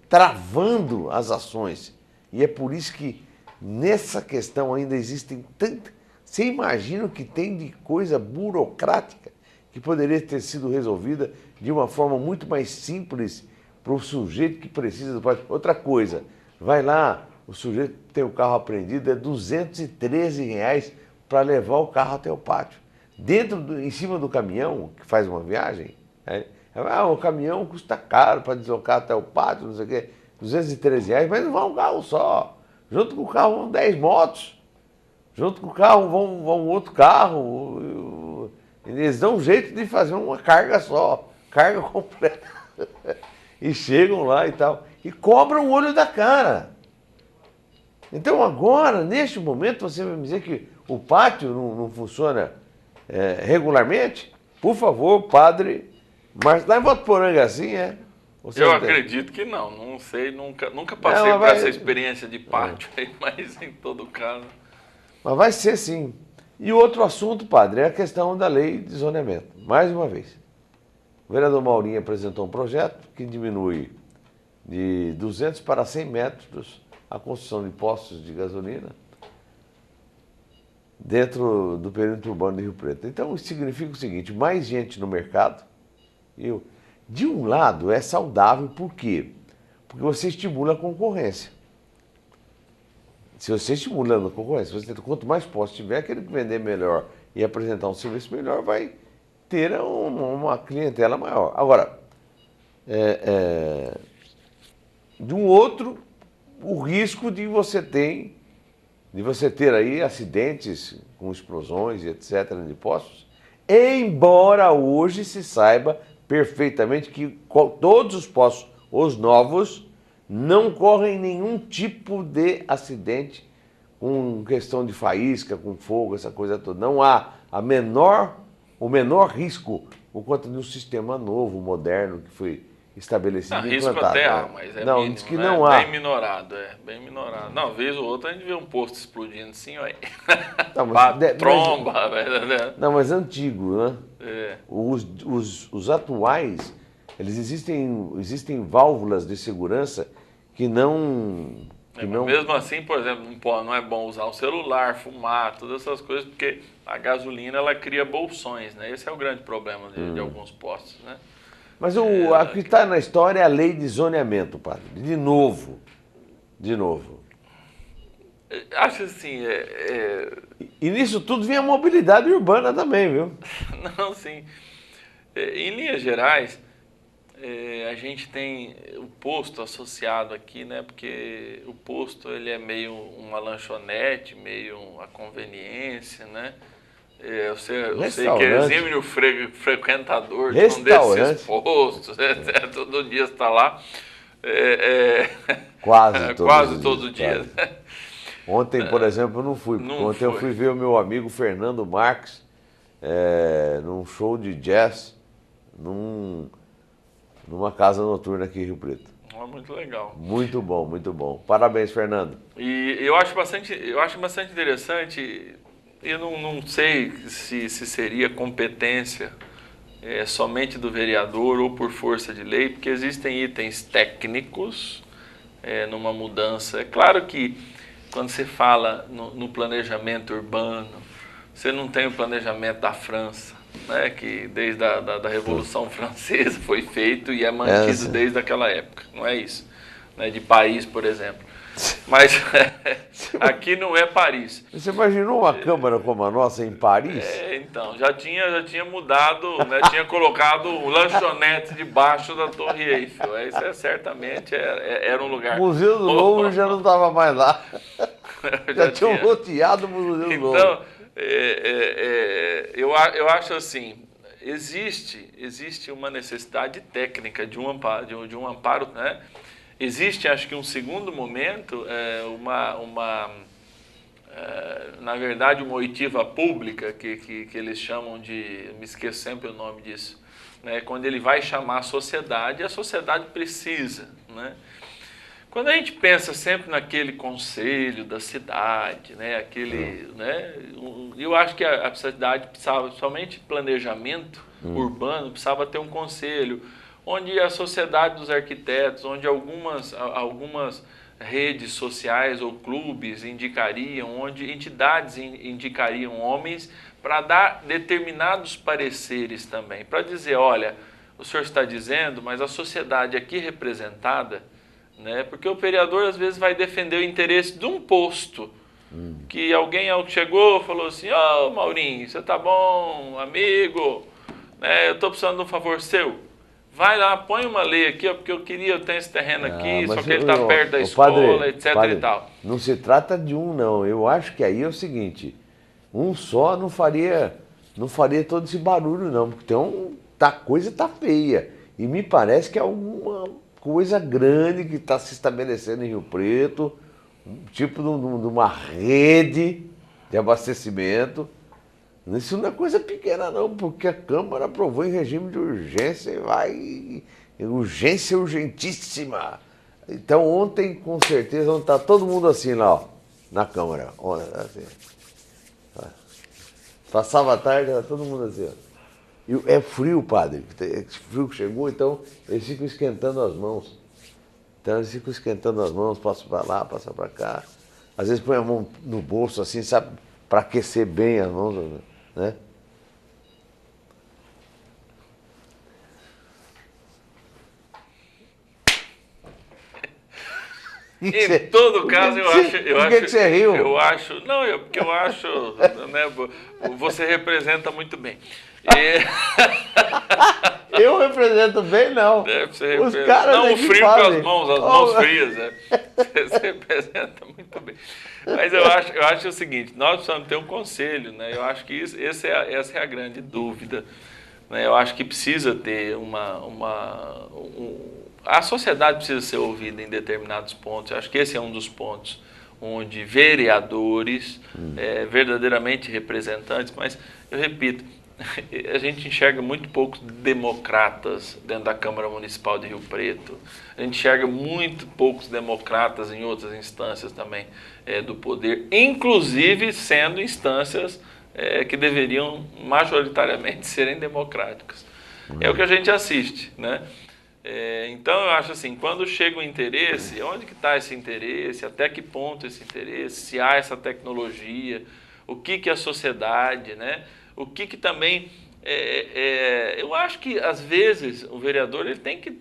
travando as ações. E é por isso que nessa questão ainda existem tantas... Você imagina o que tem de coisa burocrática que poderia ter sido resolvida de uma forma muito mais simples para o sujeito que precisa do pátio. Outra coisa, vai lá, o sujeito tem o carro apreendido, é R$213 para levar o carro até o pátio. Em cima do caminhão, que faz uma viagem, o caminhão custa caro para deslocar até o pátio, não sei o quê, R$213, mas não vai um carro só. Junto com o carro vão 10 motos. Junto com o carro vão outro carro. Eles dão um jeito de fazer uma carga só, carga completa. E chegam lá e tal. E cobram o olho da cara. Então agora, neste momento, você vai me dizer que o pátio não funciona regularmente? Por favor, padre. Mas lá em Votuporanga assim, Eu acredito que não. Não sei, nunca passei por essa experiência de pátio, mas em todo caso... Mas vai ser sim. E outro assunto, padre, é a questão da lei de zoneamento. Mais uma vez. O vereador Maurinho apresentou um projeto que diminui de 200 para 100 metros a construção de postos de gasolina dentro do perímetro urbano de Rio Preto. Então, isso significa o seguinte, mais gente no mercado, De um lado é saudável, por quê? Porque você estimula a concorrência. Se você estimula a concorrência, quanto mais postos tiver, aquele que vender melhor e apresentar um serviço melhor vai ter uma clientela maior. Agora, de um outro, o risco de você ter aí acidentes com explosões e etc. de postos, embora hoje se saiba perfeitamente que todos os postos, os novos, não correm nenhum tipo de acidente com questão de faísca, com fogo, essa coisa toda. Não há o menor risco por conta de um sistema novo, moderno, que foi estabelecido e risco implantado. até há, mas é não, mínimo, diz que né? não há. Bem minorado, bem minorado. Não, vez ou outra a gente vê um posto explodindo assim, olha. Tromba, velho. Não, mas antigo, né? É. Os atuais, existem válvulas de segurança que não... Mesmo assim, por exemplo, não é bom usar o celular, fumar, todas essas coisas, porque a gasolina ela cria bolsões, né? Esse é o grande problema de alguns postos, né? Mas o que está na história é a lei de zoneamento, padre. De novo. Acho assim, E nisso tudo vem a mobilidade urbana também, viu? Não, sim. Em linhas gerais, a gente tem o posto associado aqui, né? Porque o posto ele é meio uma lanchonete, meio uma conveniência, né? Eu sei que é exímio frequentador de um desses postos, todo dia está lá. Quase todo dia. Ontem, por exemplo, eu não fui. Ontem eu fui ver o meu amigo Fernando Marques num show de jazz numa casa noturna aqui em Rio Preto. Muito legal. Muito bom, muito bom. Parabéns, Fernando. E eu acho bastante interessante. Eu não sei se seria competência somente do vereador ou por força de lei, porque existem itens técnicos numa mudança. É claro que quando você fala no planejamento urbano, você não tem o planejamento da França, né, que desde a Revolução Francesa foi feito e é mantido desde aquela época. Não é isso, né, de Paris, por exemplo. Mas aqui não é Paris. Você imaginou uma câmara como a nossa em Paris? Então, já tinha mudado, né, tinha colocado o lanchonete debaixo da Torre Eiffel. Isso certamente era um lugar... O Museu do Louvre já não estava mais lá. já tinham loteado o Museu do Louvre. Então, eu acho assim, existe uma necessidade técnica de um amparo, né? Existe, acho que um segundo momento, na verdade, uma oitiva pública, que eles chamam de, me esqueço sempre o nome disso, né? Quando ele vai chamar a sociedade precisa, né? Quando a gente pensa sempre naquele conselho da cidade, né? Né? Eu acho que a cidade precisava, somente planejamento urbano, precisava ter um conselho, onde a sociedade dos arquitetos, onde algumas redes sociais ou clubes indicariam, onde entidades indicariam homens para dar determinados pareceres também, para dizer, olha, o senhor está dizendo, mas a sociedade aqui representada, né, porque o vereador às vezes vai defender o interesse de um posto, que alguém chegou e falou assim, ó, Maurinho, você tá bom, amigo, né, eu estou precisando de um favor seu. Vai lá, põe uma lei aqui, ó, porque eu tenho esse terreno aqui, só que ele está perto da escola, padre, etc. e tal. Não se trata de um, não. Eu acho que aí é o seguinte, um só não faria todo esse barulho, não, porque a coisa está feia. E me parece que é alguma coisa grande que está se estabelecendo em Rio Preto, tipo de uma rede de abastecimento. Isso não é coisa pequena não, porque a Câmara aprovou em regime de urgência e urgência urgentíssima. Então ontem, com certeza, está todo mundo assim lá, ó, na Câmara. Assim. Passava a tarde, era todo mundo assim, ó. E é frio, padre. Esse frio que chegou, então eles ficam esquentando as mãos. Passa para lá, passa para cá. Às vezes põe a mão no bolso assim, sabe, para aquecer bem as mãos, né? Em todo caso, eu acho... Por que você riu? Eu acho... Não, porque eu acho... Né, você representa muito bem. Eu represento bem, não. Os caras não, o frio com as mãos frias. Você representa muito bem. Mas eu acho o seguinte, nós precisamos ter um conselho, né? Eu acho que essa é a grande dúvida. Né? Eu acho que precisa ter a sociedade precisa ser ouvida em determinados pontos. Eu acho que esse é um dos pontos onde vereadores, verdadeiramente representantes, mas eu repito, a gente enxerga muito poucos democratas dentro da Câmara Municipal de Rio Preto. A gente enxerga muito poucos democratas em outras instâncias também do poder, inclusive sendo instâncias que deveriam majoritariamente serem democráticas. É o que a gente assiste, né? Então eu acho assim, quando chega o interesse, onde que está esse interesse, até que ponto esse interesse, se há essa tecnologia, o que a sociedade, né? O que também, eu acho que às vezes o vereador ele tem que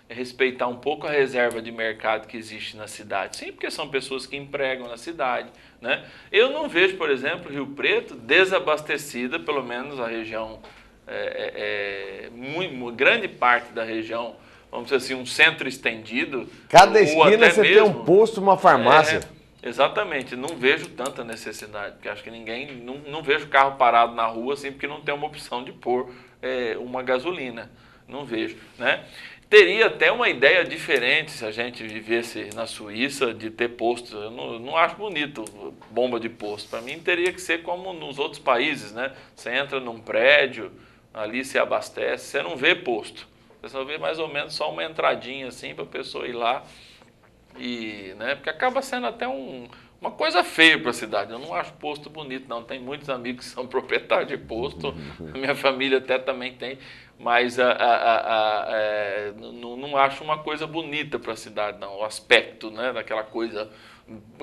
respeitar um pouco a reserva de mercado que existe na cidade. Sim, porque são pessoas que empregam na cidade, né? Eu não vejo, por exemplo, Rio Preto desabastecida, pelo menos a região, grande parte da região, vamos dizer assim, um centro estendido. Cada esquina você tem um posto, uma farmácia. Exatamente, não vejo tanta necessidade, porque acho que não vejo carro parado na rua assim, porque não tem uma opção de pôr uma gasolina, não vejo, né? Teria até uma ideia diferente se a gente vivesse na Suíça de ter postos. Eu não acho bonito bomba de posto, para mim teria que ser como nos outros países, né? Você entra num prédio, ali se abastece, você não vê posto, você só vê mais ou menos só uma entradinha assim para a pessoa ir lá. Né, porque acaba sendo até uma coisa feia para a cidade. Eu não acho posto bonito, não. Tem muitos amigos que são proprietários de posto, a minha família até também tem, mas não acho uma coisa bonita para a cidade, não. O aspecto, né, daquela coisa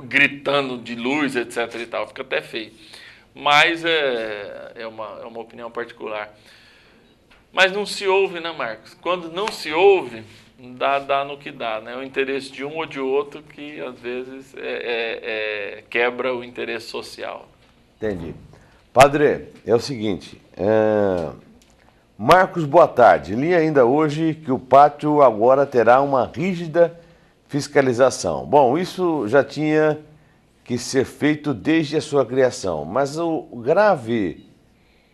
gritando de luz, etc. e tal, fica até feio. Mas é uma opinião particular. Mas não se ouve, né, Marcos? Quando não se ouve, dá no que dá, né? O interesse de um ou de outro que, às vezes, quebra o interesse social. Entendi. Padre, é o seguinte, Marcos, boa tarde. Li ainda hoje que o pátio agora terá uma rígida fiscalização. Bom, isso já tinha que ser feito desde a sua criação, mas o grave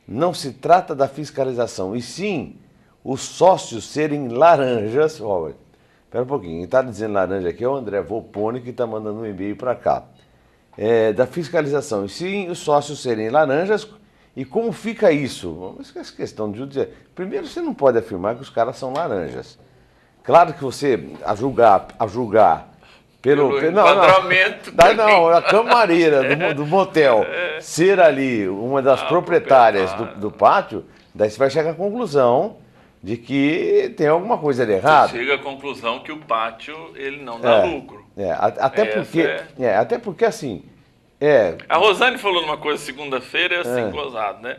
não se trata da fiscalização, e sim os sócios serem laranjas. Ó, espera um pouquinho, quem está dizendo laranja aqui é o André Volpone, que está mandando um e-mail para cá. Da fiscalização, e sim os sócios serem laranjas. E como fica isso? Essa questão de judiciário. Primeiro, você não pode afirmar que os caras são laranjas. Claro que você, a julgar pelo enquadramento. Não, a camareira do motel ser ali uma das proprietárias do pátio, daí você vai chegar à conclusão de que tem alguma coisa de errado. Você chega à conclusão que o pátio ele não dá lucro. Até porque assim... A Rosane falou numa coisa segunda-feira, assim, gozado, né?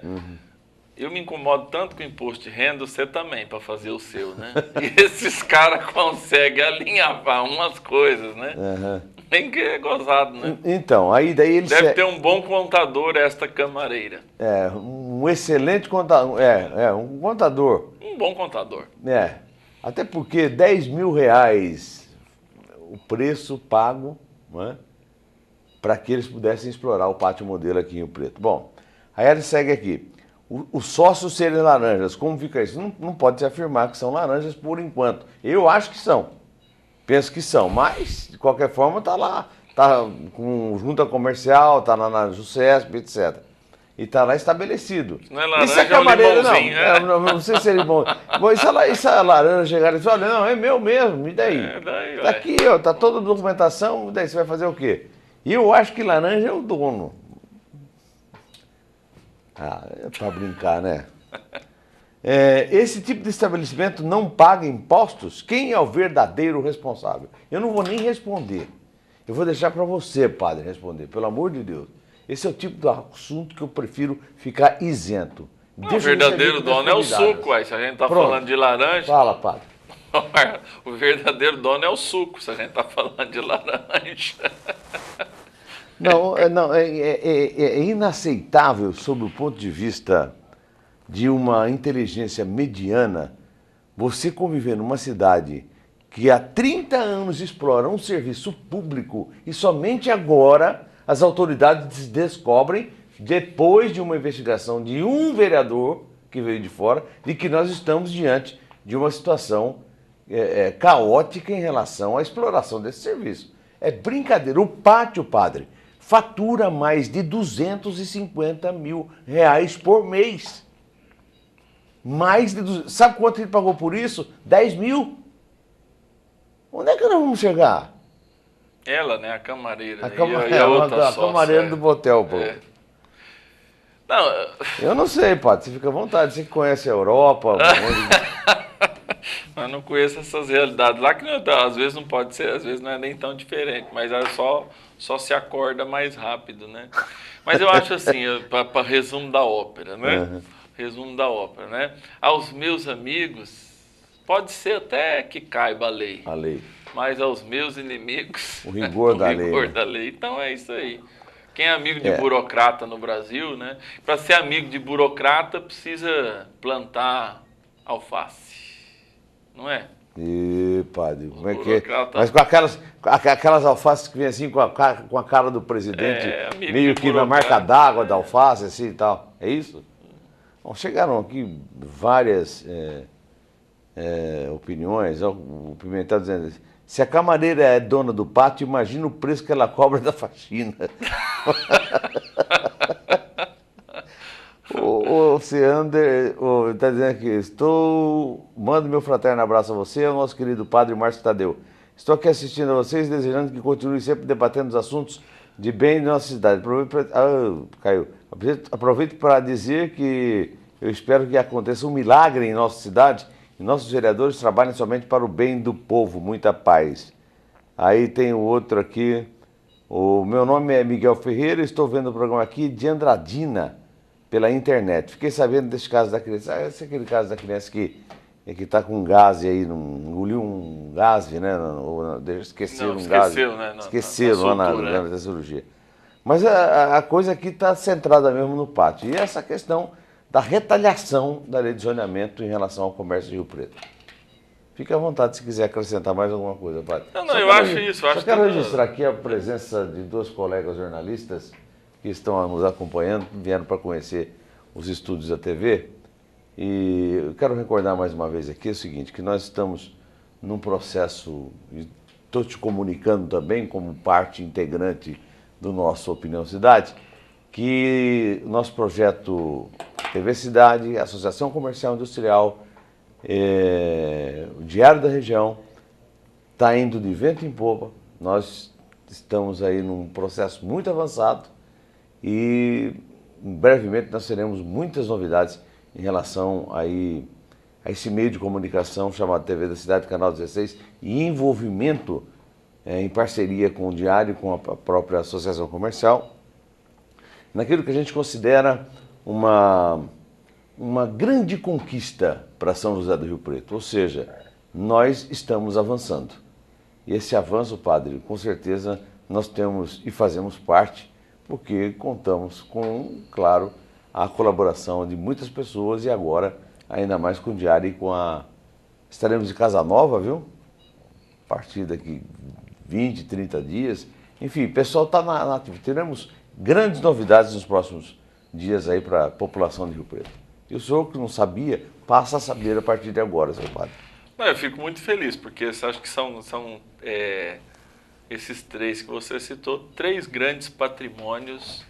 Eu me incomodo tanto com o imposto de renda, você também, para fazer o seu, né? E esses caras conseguem alinhavar umas coisas, né? Nem que é gozado, né? Então, daí eles... Deve ter um bom contador esta camareira. Um excelente contador. Um contador. Um bom contador. Até porque R$10 mil o preço pago, não é? Para que eles pudessem explorar o pátio modelo aqui em Rio Preto. Bom, aí ele segue aqui. Os sócios serem laranjas, como fica isso? Não pode se afirmar que são laranjas por enquanto. Eu acho que são. Penso que são, mas de qualquer forma está lá. Está com junta comercial, está lá na JUSESP, etc. E está lá estabelecido. Não é laranja, isso é camareira, não sei se ele bom. Bom, e se a laranja chegar e dizer, olha, não, é meu mesmo, e daí? Está aqui, ó, está toda a documentação, daí você vai fazer o quê? E eu acho que laranja é o dono. É para brincar, né? Esse tipo de estabelecimento não paga impostos? Quem é o verdadeiro responsável? Eu não vou nem responder. Eu vou deixar para você, padre, responder. Pelo amor de Deus. Esse é o tipo de assunto que eu prefiro ficar isento. O verdadeiro dono é o suco, se a gente está falando de laranja. Fala, padre. O verdadeiro dono é o suco, se a gente está falando de laranja. Não, é inaceitável, sob o ponto de vista de uma inteligência mediana, você conviver numa cidade que há 30 anos explora um serviço público e somente agora as autoridades descobrem, depois de uma investigação de um vereador que veio de fora, de que nós estamos diante de uma situação caótica em relação à exploração desse serviço. É brincadeira. O Pátio, padre, fatura mais de R$250 mil por mês. Mais de Sabe quanto ele pagou por isso? 10 mil. Onde é que nós vamos chegar? Ela, né? A camareira. A camareira do motel, pô. Não, eu não sei, padre. Você fica à vontade. Você que conhece a Europa. Eu não conheço essas realidades. Lá que não, às vezes não pode ser, às vezes não é nem tão diferente, mas é só se acorda mais rápido, né? Mas eu acho assim, para resumo da ópera, né? Uhum. Resumo da ópera, né? Aos meus amigos, pode ser até que caiba a lei. A lei. Mas aos meus inimigos, o rigor da lei. O rigor da lei. Então é isso aí. Quem é amigo de burocrata no Brasil, né? Para ser amigo de burocrata, precisa plantar alface. Não é? E, padre, como é que é? Mas com aquelas alfaces que vem assim com a cara do presidente, meio que na marca d'água da alface, assim e tal. É isso? Bom, chegaram aqui várias opiniões. O Pimentel dizendo assim, se a camareira é dona do pátio, imagina o preço que ela cobra da faxina. O Ciander está dizendo aqui, mando meu fraterno abraço a você, ao nosso querido padre Márcio Tadeu. Estou aqui assistindo a vocês, desejando que continue sempre debatendo os assuntos de bem da nossa cidade. Aproveito para dizer que eu espero que aconteça um milagre em nossa cidade e nossos vereadores trabalhem somente para o bem do povo. Muita paz. Aí tem o outro aqui. O meu nome é Miguel Ferreira, estou vendo o programa aqui de Andradina, pela internet. Fiquei sabendo desse caso da criança. Esse é aquele caso da criança que está com gás aí, engoliu um gás, né? Esqueceram um gás. Né? Esqueceram na cirurgia. Mas a coisa aqui está centrada mesmo no pátio. E essa questão da retaliação da lei de zoneamento em relação ao comércio de Rio Preto. Fique à vontade se quiser acrescentar mais alguma coisa, padre. Não, eu acho isso. Só quero registrar aqui a presença de dois colegas jornalistas que estão nos acompanhando, vieram para conhecer os estúdios da TV. E eu quero recordar mais uma vez aqui o seguinte, que nós estamos num processo, e estou te comunicando também como parte integrante do nosso Opinião Cidade, que o nosso projeto TV Cidade, Associação Comercial Industrial, o Diário da Região, está indo de vento em popa. Nós estamos aí num processo muito avançado e brevemente nós teremos muitas novidades em relação aí a esse meio de comunicação chamado TV da Cidade, Canal 16, e envolvimento em parceria com o Diário e com a própria Associação Comercial, naquilo que a gente considera uma grande conquista para São José do Rio Preto, ou seja, nós estamos avançando. E esse avanço, padre, com certeza nós temos e fazemos parte, porque contamos com, claro, a colaboração de muitas pessoas e agora, ainda mais com o Diário e com estaremos de casa nova, viu? A partir daqui 20, 30 dias. Enfim, o pessoal está na atividade. Teremos grandes novidades nos próximos dias aí para a população de Rio Preto. E o senhor que não sabia, passa a saber a partir de agora, seu padre. Eu fico muito feliz, porque acho que são esses três que você citou, três grandes patrimônios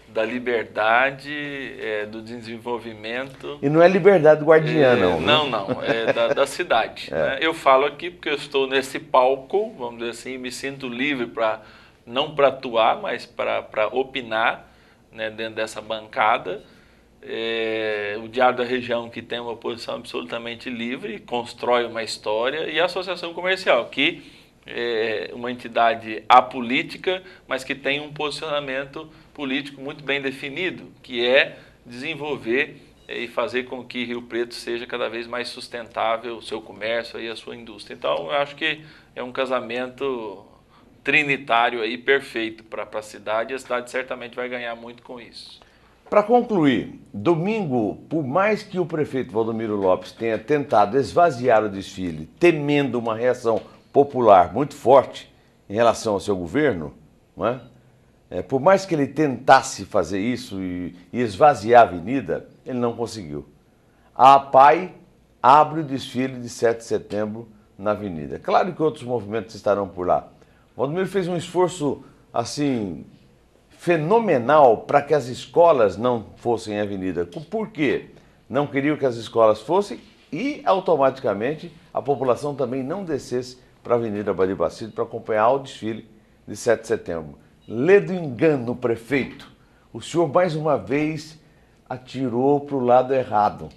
da liberdade, do desenvolvimento. E não é liberdade guardiana, não. Não, é da cidade. Né? Eu falo aqui porque eu estou nesse palco, vamos dizer assim, me sinto livre não para atuar, mas para opinar, né, dentro dessa bancada. O Diário da Região, que tem uma posição absolutamente livre, constrói uma história, e a Associação Comercial, que é uma entidade apolítica, mas que tem um posicionamento político muito bem definido, que é desenvolver e fazer com que Rio Preto seja cada vez mais sustentável o seu comércio e a sua indústria. Então, eu acho que é um casamento trinitário aí perfeito para a cidade, e a cidade certamente vai ganhar muito com isso. Para concluir, domingo, por mais que o prefeito Valdomiro Lopes tenha tentado esvaziar o desfile, temendo uma reação popular muito forte em relação ao seu governo, não é? Por mais que ele tentasse fazer isso e esvaziar a avenida, ele não conseguiu. A APAI abre o desfile de 7 de setembro na avenida. Claro que outros movimentos estarão por lá. O Valdomiro fez um esforço, assim, fenomenal para que as escolas não fossem à avenida. Por quê? Não queriam que as escolas fossem e, automaticamente, a população também não descesse para a Avenida Badibacide para acompanhar o desfile de 7 de setembro. Lê do engano, prefeito. O senhor, mais uma vez, atirou para o lado errado.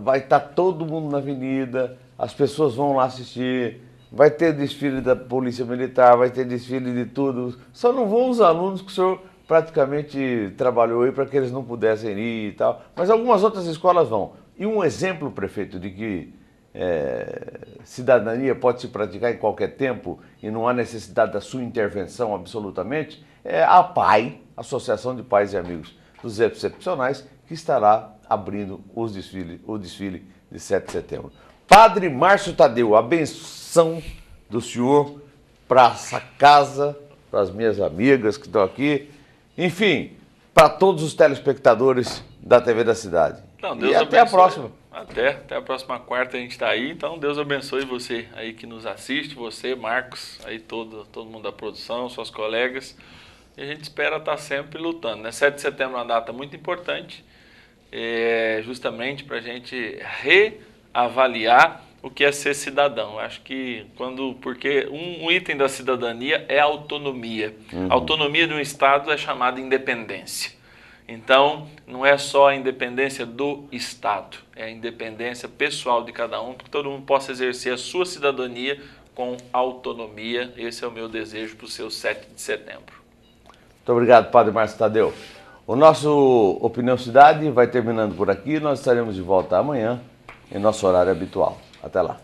Vai estar todo mundo na avenida, as pessoas vão lá assistir, vai ter desfile da Polícia Militar, vai ter desfile de tudo. Só não vão os alunos que o senhor praticamente trabalhou aí para que eles não pudessem ir e tal. Mas algumas outras escolas vão. E um exemplo, prefeito, de que cidadania pode se praticar em qualquer tempo e não há necessidade da sua intervenção absolutamente, é a APAI, Associação de Pais e Amigos dos Excepcionais, que estará abrindo o desfile de 7 de setembro. Padre Márcio Tadeu, a benção do senhor para essa casa, para as minhas amigas que estão aqui, enfim, para todos os telespectadores da TV da Cidade. Então, Deus e até a próxima. Até a próxima quarta a gente está aí, então Deus abençoe você aí que nos assiste, você, Marcos, aí todo mundo da produção, suas colegas, e a gente espera estar sempre lutando, né? 7 de setembro é uma data muito importante, justamente para a gente reavaliar o que é ser cidadão. Acho que porque um item da cidadania é a autonomia. A autonomia de um Estado é chamada independência. Então, não é só a independência do Estado, é a independência pessoal de cada um, para que todo mundo possa exercer a sua cidadania com autonomia. Esse é o meu desejo para o seu 7 de setembro. Muito obrigado, Padre Márcio Tadeu. O nosso Opinião Cidade vai terminando por aqui. Nós estaremos de volta amanhã, em nosso horário habitual. Até lá.